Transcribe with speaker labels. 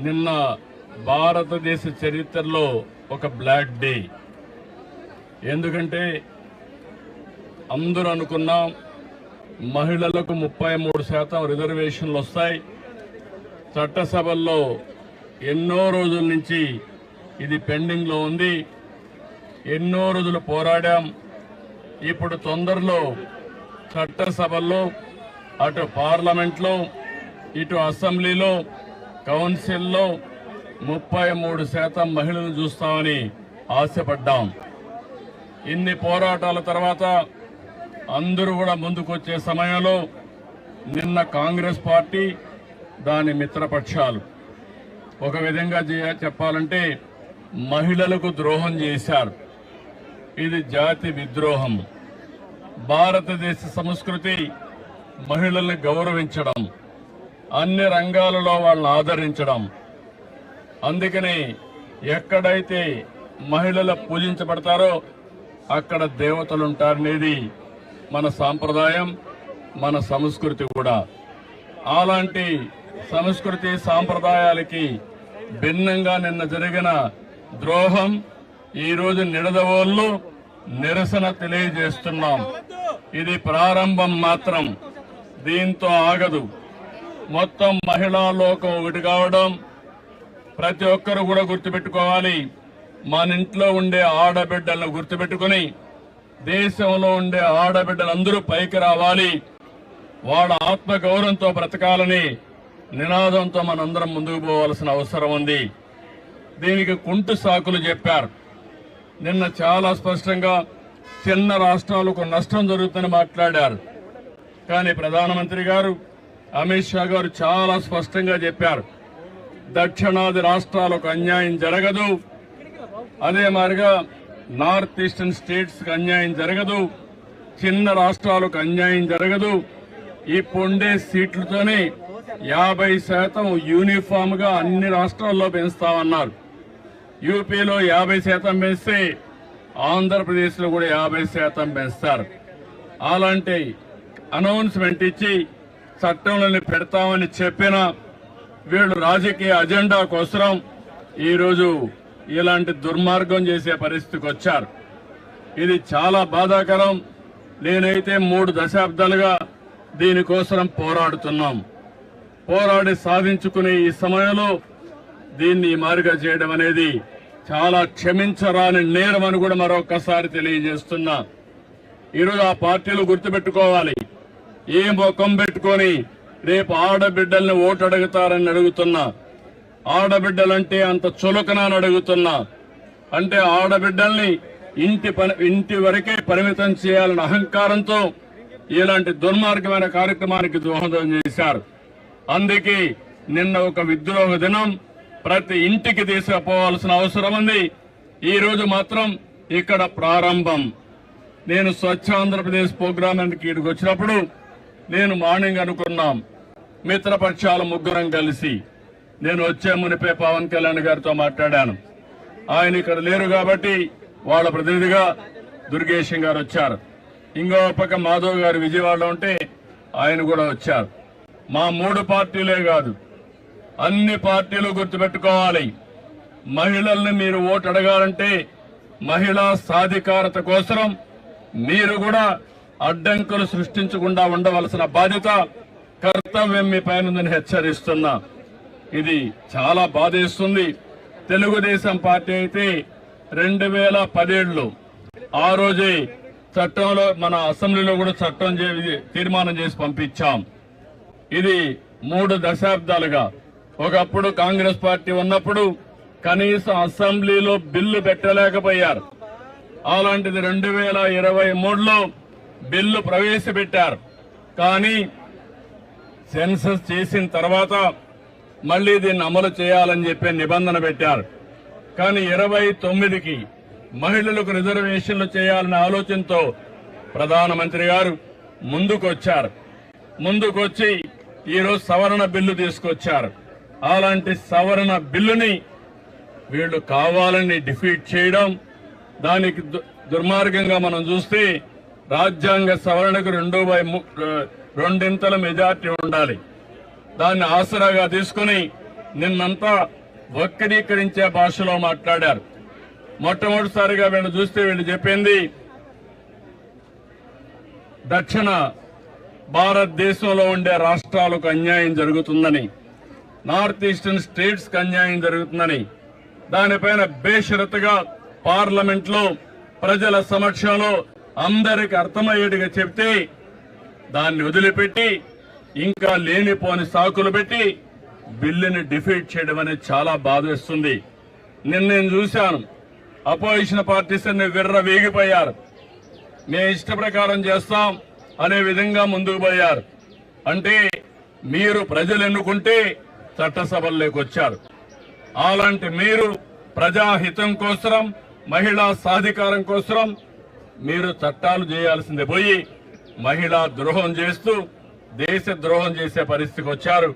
Speaker 1: నిన్న భారతదేశ చరిత్రలో ఒక బ్లాక్ డే. ఎందుకంటే అందరూ అనుకున్నాం మహిళలకు 33% రిజర్వేషన్లు వస్తాయి. చట్టసభల్లో ఎన్నో రోజుల నుంచి ఇది పెండింగ్ లో ఉంది. ఎన్నో రోజులు పోరాడాం. ఇప్పుడు తొందరలో చట్టసభల్లో అటు పార్లమెంట్లో ఇటు అసెంబ్లీలో కౌన్సిల్లో 33% మహిళలను చూస్తామని ఆశపడ్డాం. ఇన్ని పోరాటాల తర్వాత అందరూ కూడా ముందుకొచ్చే సమయంలో నిన్న కాంగ్రెస్ పార్టీ దాని మిత్రపక్షాలు ఒక విధంగా చెప్పాలంటే మహిళలకు ద్రోహం చేశారు. ఇది జాతి విద్రోహం. భారతదేశ సంస్కృతి మహిళల్ని గౌరవించడం, అన్ని రంగాలలో వాళ్ళని ఆదరించడం. అందుకని ఎక్కడైతే మహిళలు పూజించబడతారో అక్కడ దేవతలుంటారనేది మన సాంప్రదాయం, మన సంస్కృతి కూడా. అలాంటి సంస్కృతి సాంప్రదాయాలకి భిన్నంగా నిన్న జరిగిన ద్రోహం ఈరోజు నిడదవోళ్ళు నిరసన తెలియజేస్తున్నాం. ఇది ప్రారంభం మాత్రం, దీంతో ఆగదు. మొత్తం మహిళా లోకం ఒకటి కావడం ప్రతి ఒక్కరు కూడా గుర్తుపెట్టుకోవాలి. మన ఇంట్లో ఉండే ఆడబిడ్డలను గుర్తుపెట్టుకుని దేశంలో ఉండే ఆడబిడ్డలందరూ పైకి రావాలి, వాళ్ళ ఆత్మగౌరవంతో బ్రతకాలని నినాదంతో మనందరం ముందుకు పోవాల్సిన అవసరం ఉంది. దీనికి కుంటు సాకులు చెప్పారు. నిన్న చాలా స్పష్టంగా చిన్న రాష్ట్రాలకు నష్టం జరుగుతుందని మాట్లాడారు. కానీ ప్రధానమంత్రి గారు అమిత్ షా గారు చాలా స్పష్టంగా చెప్పారు, దక్షిణాది రాష్ట్రాలకు అన్యాయం జరగదు, అదే మాదిరిగా నార్త్ ఈస్టర్న్ స్టేట్స్ కి అన్యాయం జరగదు, చిన్న రాష్ట్రాలకు అన్యాయం జరగదు. ఇప్పుండే సీట్లతోనే 50% యూనిఫామ్ గా అన్ని రాష్ట్రాల్లో పెంచుతామన్నారు. యూపీలో 50% పెంచితే ఆంధ్రప్రదేశ్ లో కూడా 50% పెంచుతారు. అలాంటి అనౌన్స్మెంట్ ఇచ్చి చట్టంలోని పెడతామని చెప్పిన వీళ్ళు రాజకీయ అజెండా కోసం ఈరోజు ఇలాంటి దుర్మార్గం చేసే పరిస్థితికి వచ్చారు. ఇది చాలా బాధాకరం. నేనైతే 3 దశాబ్దాలుగా దీనికోసం పోరాడుతున్నాం. పోరాడి సాధించుకునే ఈ సమయంలో దీన్ని మారుగా చేయడం అనేది చాలా క్షమించరాని నేరం అని కూడా మరొకసారి తెలియజేస్తున్నా. ఈరోజు ఆ పార్టీలు గుర్తుపెట్టుకోవాలి, ఏ ముఖం పెట్టుకొని రేపు ఆడబిడ్డల్ని ఓటు అడుగుతారని అడుగుతున్నా. ఆడబిడ్డలంటే అంత చులకనని అడుగుతున్నా. అంటే ఆడబిడ్డల్ని ఇంటి వరకే పరిమితం చేయాలన్న అహంకారంతో ఇలాంటి దుర్మార్గమైన కార్యక్రమానికి దోహదం చేశారు. అందుకే నిన్న ఒక విద్రోహ దినం ప్రతి ఇంటికి తీసుకుపోవాల్సిన అవసరం ఉంది. ఈ రోజు మాత్రం ఇక్కడ ప్రారంభం. నేను స్వచ్ఛ ఆంధ్రప్రదేశ్ ప్రోగ్రామ్ ఇక్కడికి వచ్చినప్పుడు నేను మార్నింగ్ అనుకున్నాం, మిత్రపక్షాల ముగ్గురం కలిసి నేను వచ్చే మునిపే పవన్ కళ్యాణ్ గారితో మాట్లాడాను. ఆయన ఇక్కడ లేరు కాబట్టి వాళ్ళ ప్రతినిధిగా దుర్గేశం గారు వచ్చారు. ఇంకో పక్క మాధవ్ గారు విజయవాడలో ఉంటే ఆయన కూడా వచ్చారు. మా 3 పార్టీలే కాదు, అన్ని పార్టీలు గుర్తుపెట్టుకోవాలి, మహిళల్ని మీరు ఓటు అడగాలంటే మహిళా సాధికారత కోసం మీరు కూడా అడ్డంకులు సృష్టించకుండా ఉండవలసిన బాధ్యత, కర్తవ్యం మీ పైన హెచ్చరిస్తున్నా. ఇది చాలా బాధేస్తుంది. తెలుగుదేశం పార్టీ అయితే 2017లో ఆ రోజే చట్టంలో మన అసెంబ్లీలో కూడా చట్టం తీర్మానం చేసి పంపించాం. ఇది 3 దశాబ్దాలుగా ఒకప్పుడు కాంగ్రెస్ పార్టీ ఉన్నప్పుడు కనీసం అసెంబ్లీలో బిల్లు పెట్టలేకపోయారు. అలాంటిది 2023లో బిల్లు ప్రవేశపెట్టారు. కానీ సెన్సస్ చేసిన తర్వాత మళ్లీ దీన్ని అమలు చేయాలని చెప్పి నిబంధన పెట్టారు. కానీ 29కి మహిళలకు రిజర్వేషన్లు చేయాలనే ఆలోచనతో ప్రధానమంత్రి గారు ముందుకొచ్చారు. ముందుకొచ్చి ఈరోజు సవరణ బిల్లు తీసుకొచ్చారు. అలాంటి సవరణ బిల్లుని వీళ్లు కావాలని డిఫీట్ చేయడం, దానికి దుర్మార్గంగా మనం చూస్తే రాజ్యాంగ సవరణకు 2/3 మెజార్టీ ఉండాలి. దాన్ని ఆసరాగా తీసుకుని నిన్నంతా వక్రీకరించే భాషలో మాట్లాడారు. మొట్టమొదటిసారిగా వీళ్ళు చూస్తే వీళ్ళు చెప్పింది దక్షిణ భారతదేశంలో ఉండే రాష్ట్రాలకు అన్యాయం జరుగుతుందని, నార్త్ ఈస్టర్న్ స్టేట్స్ కి అన్యాయం జరుగుతుందని, దానిపైన బేషరతుగా పార్లమెంట్ లో ప్రజల సమక్షంలో అందరికి అర్థమయ్యేట్టుగా చెప్తే దాన్ని వదిలిపెట్టి ఇంకా లేనిపోని సాకులు పెట్టి బిల్లుని డిఫీట్ చేయడం అనేది చాలా బాధేస్తుంది. నిన్న నేను చూశాను, అపోజిషన్ పార్టీస్ అన్ని విర్ర వేగిపోయారు. మేము ఇష్ట ప్రకారం చేస్తాం అనే విధంగా ముందుకు పోయారు. అంటే మీరు ప్రజలు ఎన్నుకుంటే చట్టసభల్లోకి వచ్చారు. అలాంటి మీరు ప్రజాహితం కోసం, మహిళా సాధికారం కోసం మీరు చట్టాలు చేయాల్సిందే పోయి మహిళా ద్రోహం చేస్తూ దేశ ద్రోహం చేసే పరిస్థితికి వచ్చారు.